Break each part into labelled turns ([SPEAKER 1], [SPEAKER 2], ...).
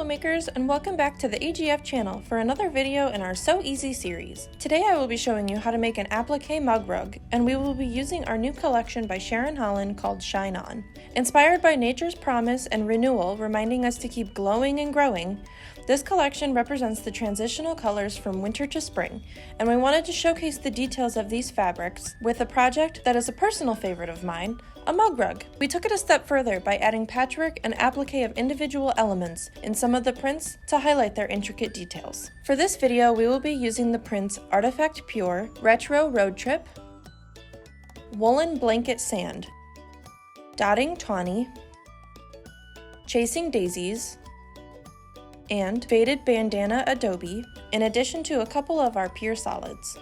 [SPEAKER 1] makers, and welcome back to the AGF channel for another video in our So Easy series. Today I will be showing you how to make an applique mug rug, and we will be using our new collection by Sharon Holland called Shine On. Inspired by nature's promise and renewal reminding us to keep glowing and growing, this collection represents the transitional colors from winter to spring, and we wanted to showcase the details of these fabrics with a project that is a personal favorite of mine, a mug rug. We took it a step further by adding patchwork and applique of individual elements in some of the prints to highlight their intricate details. For this video, we will be using the prints Artifact Pure, Retro Road Trip, Woolen Blanket Sand, Dotting Tawny, Chasing Daisies, and Faded Bandana Adobe, in addition to a couple of our pure solids.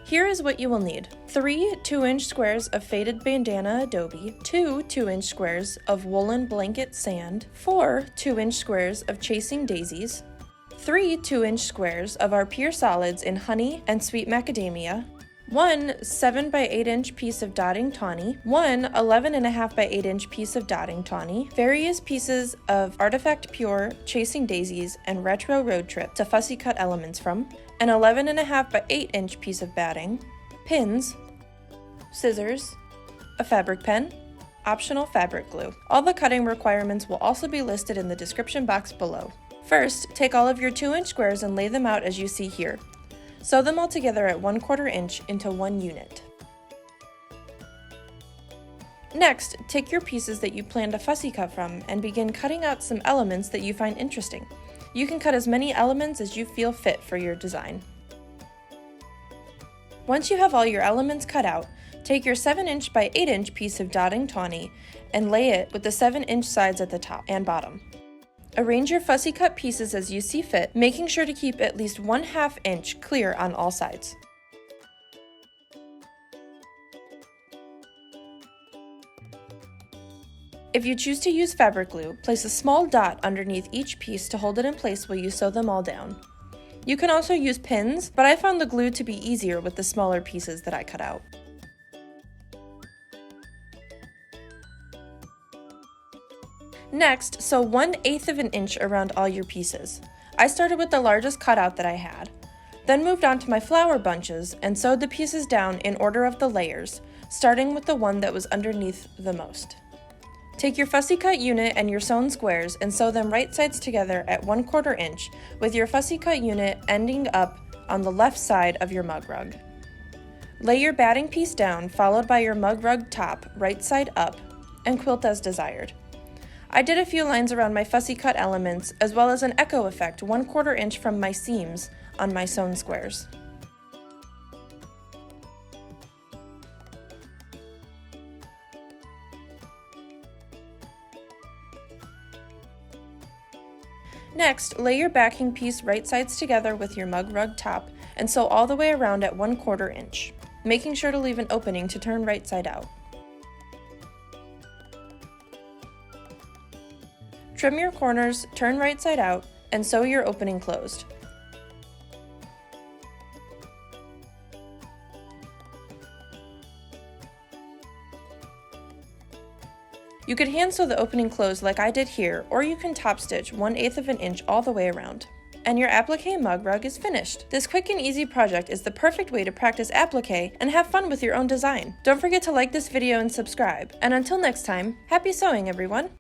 [SPEAKER 1] Here is what you will need: 3 2-inch squares of Faded Bandana Adobe, 2 2-inch squares of Woolen Blanket Sand, 4 2-inch squares of Chasing Daisies, 3 2-inch squares of our pure solids in Honey and Sweet Macadamia, 1 7 by 8-inch piece of Dotting Tawny, 1 11.5 by 8-inch piece of Dotting Tawny, various pieces of Artifact Pure, Chasing Daisies, and Retro Road Trip to fussy cut elements from, an 11.5 by 8-inch piece of batting, pins, scissors, a fabric pen, optional fabric glue. All the cutting requirements will also be listed in the description box below. First, take all of your 2-inch squares and lay them out as you see here. Sew them all together at 1/4 inch into one unit. Next, take your pieces that you plan to fussy cut from and begin cutting out some elements that you find interesting. You can cut as many elements as you feel fit for your design. Once you have all your elements cut out, take your 7-inch by 8-inch piece of Dotting Tawny and lay it with the 7-inch sides at the top and bottom. Arrange your fussy cut pieces as you see fit, making sure to keep at least 1/2 inch clear on all sides. If you choose to use fabric glue, place a small dot underneath each piece to hold it in place while you sew them all down. You can also use pins, but I found the glue to be easier with the smaller pieces that I cut out. Next, sew 1/8 of an inch around all your pieces. I started with the largest cutout that I had, then moved on to my flower bunches and sewed the pieces down in order of the layers, starting with the one that was underneath the most. Take your fussy cut unit and your sewn squares and sew them right sides together at 1/4 inch, with your fussy cut unit ending up on the left side of your mug rug. Lay your batting piece down, followed by your mug rug top right side up, and quilt as desired. I did a few lines around my fussy cut elements, as well as an echo effect 1/4 inch from my seams on my sewn squares. Next, lay your backing piece right sides together with your mug rug top and sew all the way around at 1/4 inch, making sure to leave an opening to turn right side out. Trim your corners, turn right side out, and sew your opening closed. You could hand sew the opening closed like I did here, or you can top stitch 1/8 of an inch all the way around. And your applique mug rug is finished. This quick and easy project is the perfect way to practice applique and have fun with your own design. Don't forget to like this video and subscribe. And until next time, happy sewing everyone!